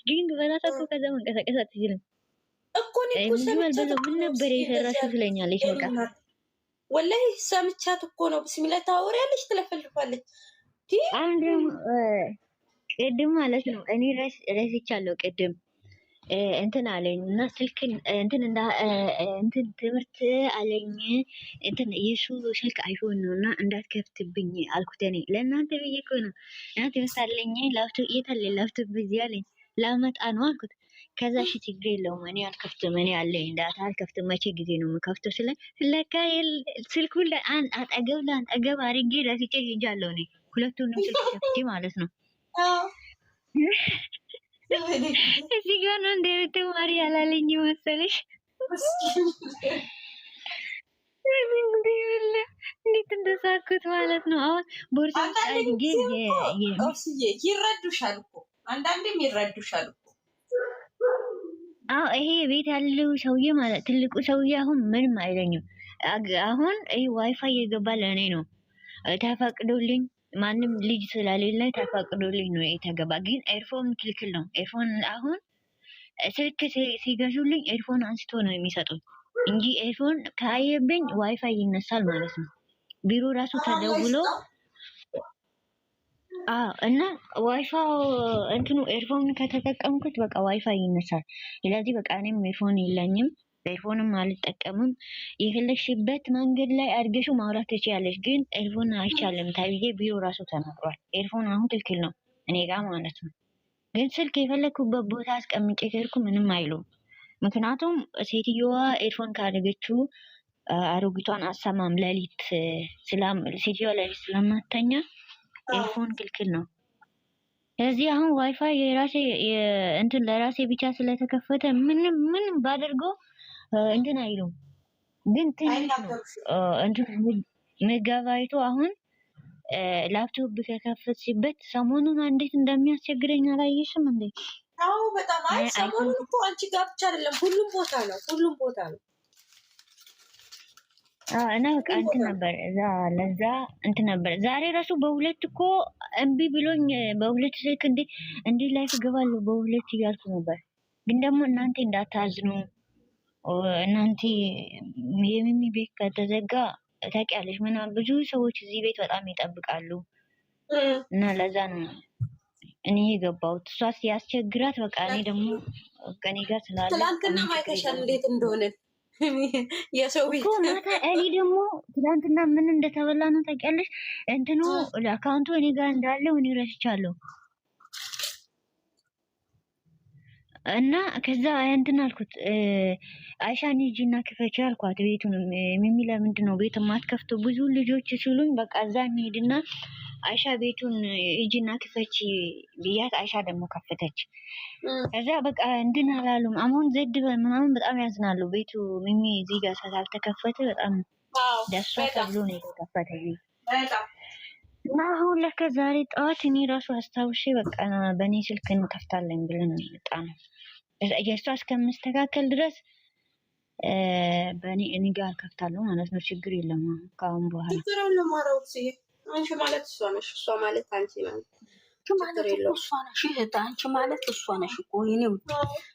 ግን በራሷ እኮ ከዛ መንቀሳቀስ አትችልም እኮ ነው እኮ ሰምቻት እኮ ምን ነበር የሰራሽው ትለኛለች በቃ ወላሂ ሰምቻት እኮ ነው ብስሚላ ታወሪያለሽ ትለፈልፋለች አንድ ቅድም ማለት ነው እኔ ረስቻለሁ ቅድም እንትን አለኝ እና ስልክ እንትን ትምህርት አለኝ እንትን የሱ ስልክ አይፎን ነውና እንዳትከፍትብኝ አልኩት እኔ ለእናንተ ብዬ እኮ ነው እናንተ ይወሳለኝ ላፕቶፕ የታለ ላፕቶፕ በዚህ አለኝ ላመጣ ነው አልኩት ከዛ እሺ ችግር የለውም እኔ አልከፍትም እኔ አለኝ ዳታ አልከፍትም መቼ ጊዜ ነው የምከፍተው ስለ ለካ ስልኩን አጠገብ አድርጌ ረስቼ ሄጃለሁ እኔ ሁለቱንም ስልክ ከፍቼ ማለት ነው እዚህ ጋር ነው እንደምትማሪ ያላለኝ መሰለሽ እንዴት እንደሳኩት ማለት ነው አሁን ቦርሳ አድርጌ ይረዱሻል እኮ አንዳንዴም ይረዱሻል እኮ ይሄ ቤት ያለው ሰውዬ ማለት ትልቁ ሰውዬ አሁን ምንም አይለኝም አሁን ይሄ ዋይፋይ የገባ ለእኔ ነው ተፈቅዶልኝ ማንም ልጅ ስለሌለ ተፈቅዶልኝ ነው የተገባ ግን ኤርፎን ክልክል ነው ኤርፎን አሁን ስልክ ሲገዙልኝ ኤርፎን አንስቶ ነው የሚሰጡኝ እንጂ ኤርፎን ካየብኝ ዋይፋይ ይነሳል ማለት ነው ቢሮ ራሱ ተደውሎ እና ዋይፋው እንትኑ ኤርፎን ከተጠቀምኩት በቃ ዋይፋይ ይነሳል ስለዚህ በቃ እኔም ኤርፎን የለኝም ኤርፎንም አልጠቀምም የፈለግሽበት መንገድ ላይ አድርገሽው ማውራት ትችያለሽ ግን ኤርፎን አይቻልም ታብዬ ቢሮ ራሱ ተናግሯል ኤርፎን አሁን ክልክል ነው እኔ ጋር ማለት ነው ግን ስልክ የፈለግኩበት ቦታ አስቀምጬ ከሄድኩ ምንም አይሉም ምክንያቱም ሴትዮዋ ኤርፎን ካደረገችው አሮጊቷን አሰማም ሌሊት ሴትዮዋ ሌሊት ስለማተኛ ኤርፎን ክልክል ነው ስለዚህ አሁን ዋይፋይ የራሴ እንትን ለራሴ ብቻ ስለተከፈተ ምንም ባደርገው እንትን አይሉም ግን ትንሽ ነው እንትን ሜጋባይቱ አሁን ላፕቶፕ ከከፈትሽበት ሰሞኑን እንዴት እንደሚያስቸግረኝ አላየሽም እንዴ አዎ በጣም አይ ሰሞኑን እኮ አንቺ ጋር ብቻ አይደለም ሁሉም ቦታ ነው እና በቃ እንትን ነበር ለዛ እንትን ነበር ዛሬ ራሱ በሁለት እኮ እምቢ ብሎኝ በሁለት ስልክ እንዴ ላይፍ ገባለሁ በሁለት እያልኩ ነበር ግን ደግሞ እናንተ እንዳታዝኑ እናንተ የሚሚ ቤት ከተዘጋ ታውቂያለሽ ምናምን ብዙ ሰዎች እዚህ ቤት በጣም ይጠብቃሉ እና ለዛ ነው እኔ የገባሁት እሷ ሲያስቸግራት በቃ እኔ ደግሞ ከኔ ጋር ስላለ ትላንትና ማይተሻል እንዴት እንደሆነ የሰው ቤት ማታ እኔ ደግሞ ትላንትና ምን እንደተበላ ነው ታውቂያለሽ እንትኑ አካውንቱ እኔ ጋር እንዳለው እኔ ረስቻለሁ እና ከዛ እንትን አልኩት አይሻን ሂጂና ክፈቺ አልኳት ቤቱን ሚሚ ለምንድን ነው ቤት የማትከፍተው ብዙ ልጆች ሲሉኝ በቃ እዛ እንሂድና አይሻ ቤቱን ሂጂና ክፈቺ ብያት አይሻ ደግሞ ከፈተች ከዛ በቃ እንትን አላሉም አሁን ዘድ ምናምን በጣም ያዝናሉ ቤቱ ሚሚ እዚህ ጋር ስላልተከፈተ በጣም ደስ ተብሎ ነው የተከፈተው እና አሁን ለካ ዛሬ ጠዋት እኔ ራሱ አስታውሼ በቃ በእኔ ስልክ እንከፍታለን ብለን መጣ ነው የእሷ እስከምስተካከል ድረስ እኔ ጋር ከፍታለሁ ማለት ነው ችግር የለም ካሁን በኋላ ችግሩን ለማራው ሲይ አንቺ ማለት እሷ ነሽ እሷ ማለት አንቺ ማለት እሷ ነሽ አንቺ ማለት እሷ ነሽ እኮ የኔው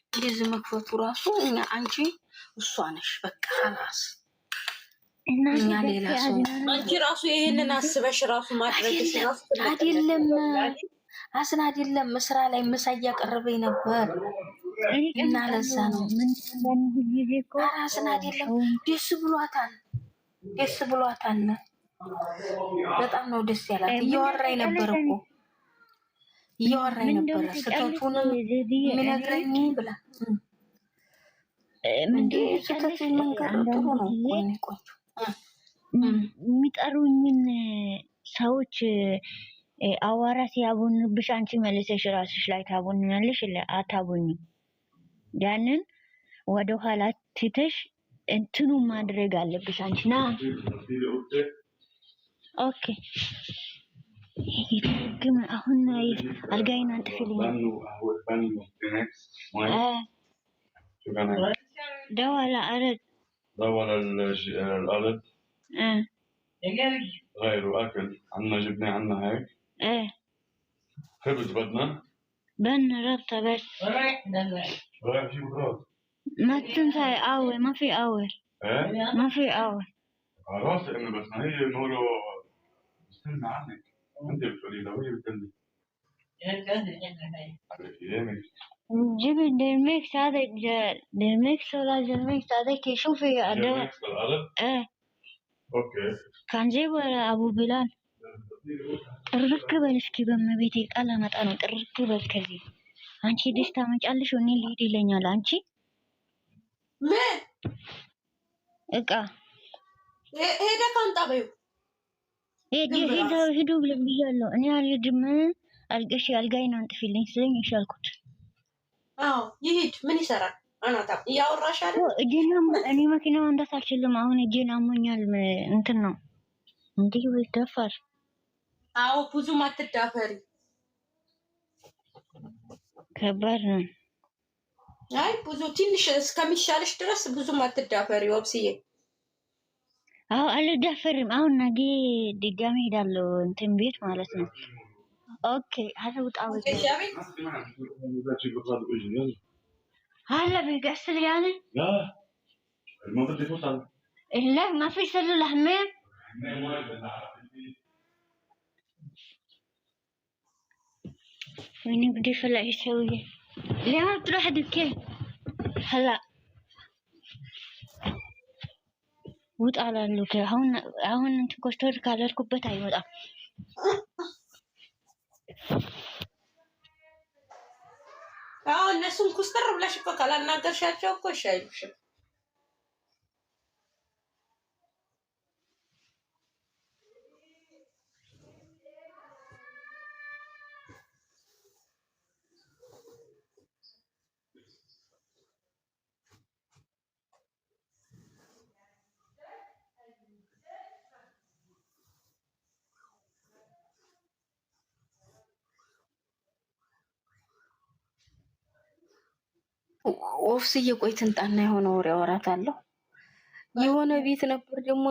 እንደዚህ መክፈቱ ራሱ አንቺ እሷ ነሽ በቃ خلاص እና ሌላ ሰው አንቺ ራሱ ይሄንን አስበሽ ራሱ ማድረግሽ ራሱ አይደለም አስና አይደለም መስራ ላይ ምሳ እያቀረበኝ ነበር እና ለዛ ነው ምን እንደዚህ እኮ አስና አይደለም ደስ ብሏታል በጣም ነው ደስ ያላት እያወራኝ ነበር ስህተቱንም የሚነግረኝ ብላ ምንድን ስህተቱን መንገር ጥሩ ነው ቆንጆ የሚጠሩኝን ሰዎች አዋራ ሲያቡንብሽ አንቺ መልሰሽ ራስሽ ላይ ታቡኛለሽ አታቡኝም ያንን ወደ ኋላ ትተሽ እንትኑ ማድረግ አለብሽ አንቺና ኦኬ ግን አሁን አልጋይን አንጥፊልኝ ደወለ አረድ الأرض غير أكل عنا جبنة عنا هيك خبز بدنا بن ربطة بس ما تنسى أول ما في أول ما في أول خلاص انه بس ما هي نقوله استنى عنك انت بتقولي لو هي بتقولي جيب الدرميكس هذا درميكس ولا درميكس هذاك شوفي درميكس بالغلط؟ ايه اوكي كان جيبه أبو بلال الركبة لسكي بمبيتي قالها مطانو الركبة كذي አንቺ ደስታ መጫለሽ ወኔ ሊድ ይለኛል አንቺ ምን እቃ ሄደ ካንጣበዩ ሄዱ ብለብያለሁ እኔ አልሄድም አልገሽ አልጋይን አንጥፊልኝ ስለኝ ይሻልኩት አዎ ይሄድ ምን ይሰራል አናታ ያወራሽ አይደል እኔ መኪናው አንዳት አልችልም አሁን እጄን አሞኛል እንትን ነው እንዴ ወይ ደፋር አዎ ብዙም አትዳፈሪ ከባድ ነው አይ ብዙ ትንሽ እስከሚሻልሽ ድረስ ብዙም አትዳፈሪ ወብስዬ አዎ አልዳፈርም አሁን ነገ ድጋሚ ሄዳለሁ እንትን ቤት ማለት ነው ኦኬ አለውጣው هلا بيقصر يعني؟ لا المنطقة دي توصل لا ما في سلة حمام وين بدي فلا يسوي ليه ما تروح دكان هلا وطالع له كده هون انت كوستر ካለርኩበት አይወጣም አዎ እነሱም ኩስተር ብለሽ እኮ ካላናገርሻቸው እኮ አይሉሽም ኦፍስዬ ቆይ ትንጣና የሆነ ወሬ አወራታለሁ። የሆነ ቤት ነበር ደግሞ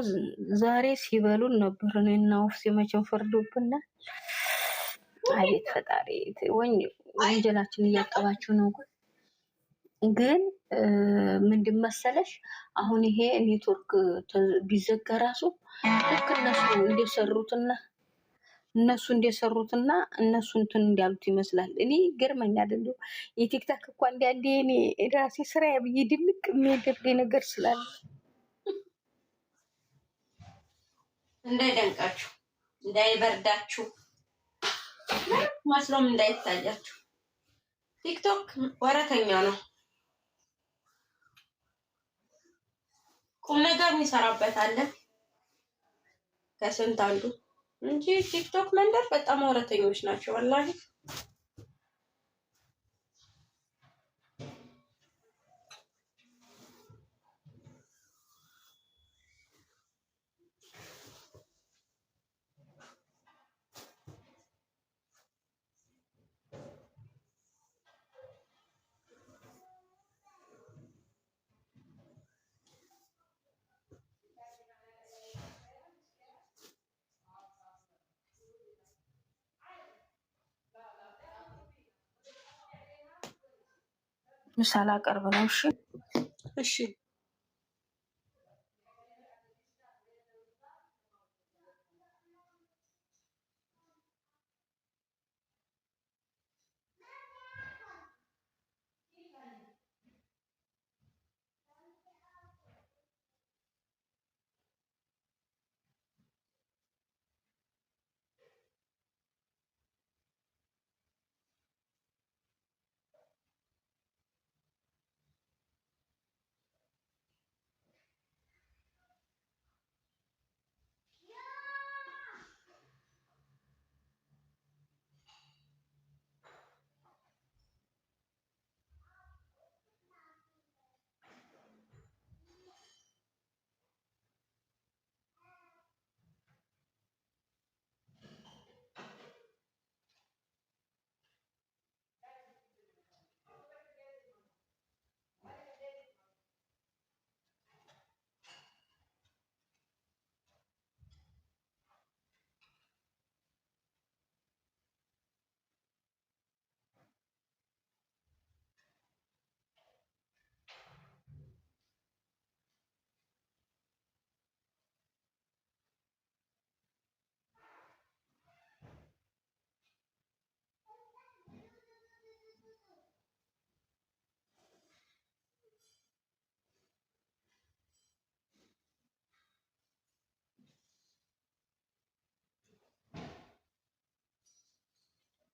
ዛሬ ሲበሉን ነበር እኔና ኦፍሴ መቼም ፈርዶብና አቤት ፈጣሪ ወንጀላችን እያጠባችሁ ነው። ግን ምንድን መሰለሽ አሁን ይሄ ኔትወርክ ቢዘጋ ራሱ ልክ እነሱ እንትን እንዲያሉት ይመስላል። እኔ ገርመኛ አይደለም የቲክታክ እኮ አንዳንዴ እኔ ራሴ ስራ ብዬ ድንቅ የሚያደርገኝ ነገር ስላለ እንዳይደንቃችሁ እንዳይበርዳችሁ መስሎም እንዳይታያችሁ ቲክቶክ ወረተኛ ነው ቁም ነገር የሚሰራበት አለ ከስንት አንዱ እንጂ ቲክቶክ መንደር በጣም ወረተኞች ናቸው ወላሂ ምሳሌ አቀርብ ነው። እሺ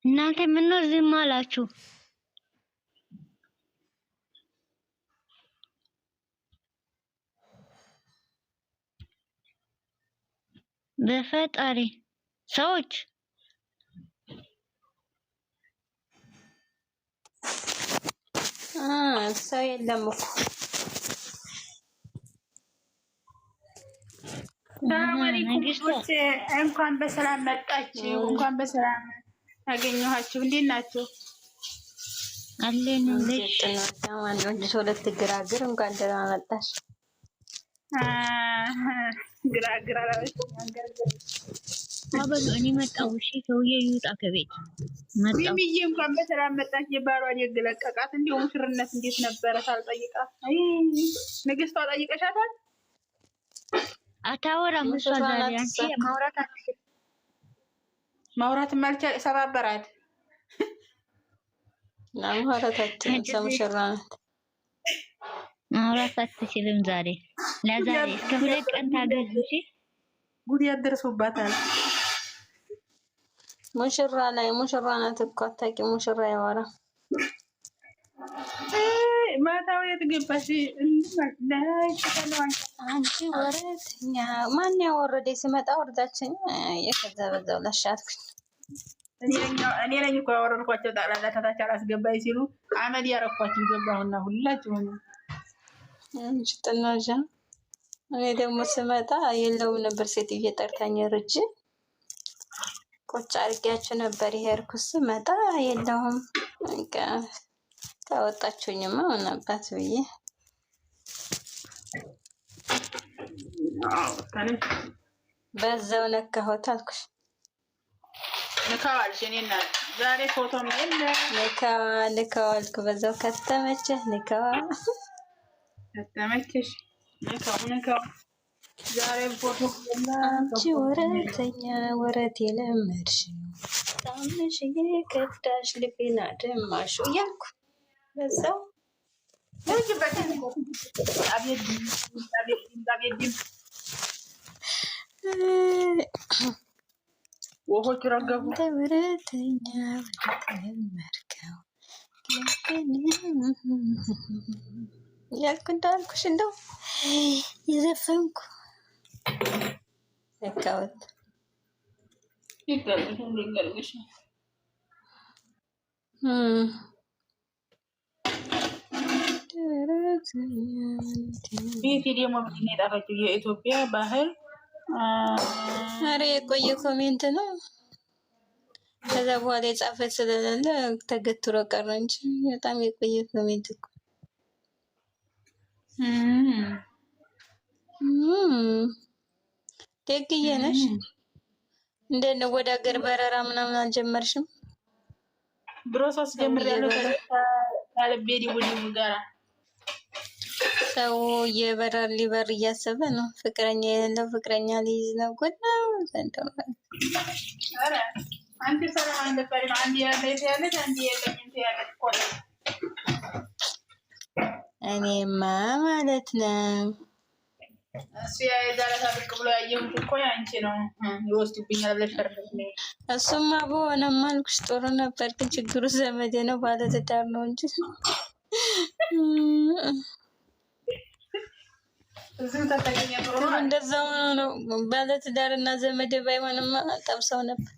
እናንተ ምን ነው ዝም አላችሁ? በፈጣሪ ሰዎች ሰው የለም እኮ። ሰላም አለይኩም ውዶች፣ እንኳን በሰላም መጣችሁ። እንኳን በሰላም አገኘኋችሁ። እንዴት ናችሁ? አለን ልጅ ወንድሽ ሁለት ግራግር እንኳን ደህና መጣሽ። ግራግር አላለችም። አበሉ እኔ መጣሁ። እሺ ሰውዬ ይውጣ ከቤት መጣሁ። ሚሚዬ እንኳን በሰላም መጣች። የባሏን የግለቀቃት እንዲሁ ሙሽርነት እንዴት ነበረ ሳልጠይቃት? አይ ንግስቷ ጠይቀሻታል? አታወራም እሷ ዛሬ። አንቺ ማውራት አትችልም። ማውራት ማልቻ ሰባበራት። ማውራት አትችልም። ሙሽራ ናት። ማውራት አትችልም ዛሬ። ለዛሬ እስከ 2 ቀን ታገዙ። እሺ ጉድ ያደርሱባታል። ሙሽራ ላይ ሙሽራ ናት እኮ አታውቂም። ሙሽራ ያወራ ማታው የት ገባሽ? አንቺ ወረተኛ ማን ያወረደ? ሲመጣ ወርዳችን የከዛ በዛው ላሻትኩኝ። እኔ ነኝ እኮ ያወረድኳቸው። ጠቅላላ ታች አላስገባኝ ሲሉ አመድ ያረኳችሁ ገባሁና ሁላችሁም አንቺ ጥናዣ። እኔ ደግሞ ስመጣ የለውም ነበር። ሴትዬ ጠርታኝ ርጅ ቁጭ አድርጊያችሁ ነበር የሄድኩት። ስመጣ የለውም። በቃ ካወጣችሁኝማ ምን አባት ብዬ በዛው ነካሁት አልኩሽ። ንካዋልሽ። እኔና ዛሬ ፎቶም የለ ንካዋልኩ። በዛው ከተመቸህ ንካዋ ከተመቸሽ ንካው። ዛሬ ፎቶ የለ። አንቺ ወረተኛ ወረት የለመድሽ ታምሽ የከዳሽ ልቤና ደማሹ እያልኩ በዛው ወሆች ረገቡ። ወረተኛ ወረት የለመድከው እያልኩ እንዳልኩሽ እንደው የዘፈንኩ ዘካወት ይገልግሽ ቤት ደግሞ ምንድን ነው የጣፈችው? የኢትዮጵያ ባህል። ኧረ የቆየ ኮሜንት ነው። ከዛ በኋላ የጻፈች ስለሌለ ተገትሮ ቀረ እንጂ በጣም የቆየ ኮሜንት እኮ። ደግዬ ነሽ። እንዴት ነው ወደ ሀገር በረራ ምናምን አልጀመርሽም? ብሮሰስ ጀምሬያለሁ። ከልቤ ዲቡዲቡ ጋራ ሰው የበረር ሊበር እያሰበ ነው። ፍቅረኛ የሌለው ፍቅረኛ ሊይዝ ነው። ጉድ ነው ዘንድሮ። ኧረ አንቺ ሰላም አልነበረም። አንድ ያለች ያለች አንድ የለኝም ያለች እኮ ነው። እኔማ ማለት ነው እሱ የዛሬ ሳብቅ ብሎ ያየሁት እኮ ያንቺ ነው። ይወስዱብኛል ብለሽ ፈርደሽ ነው። እሱማ በሆነማ አልኩሽ ጥሩ ነበር። ግን ችግሩ ዘመዴ ነው፣ ባለትዳር ነው እንጂ እንደዛው ነው። ባለትዳር እና ዘመዴ ባይሆንማ ጠብሰው ነበር።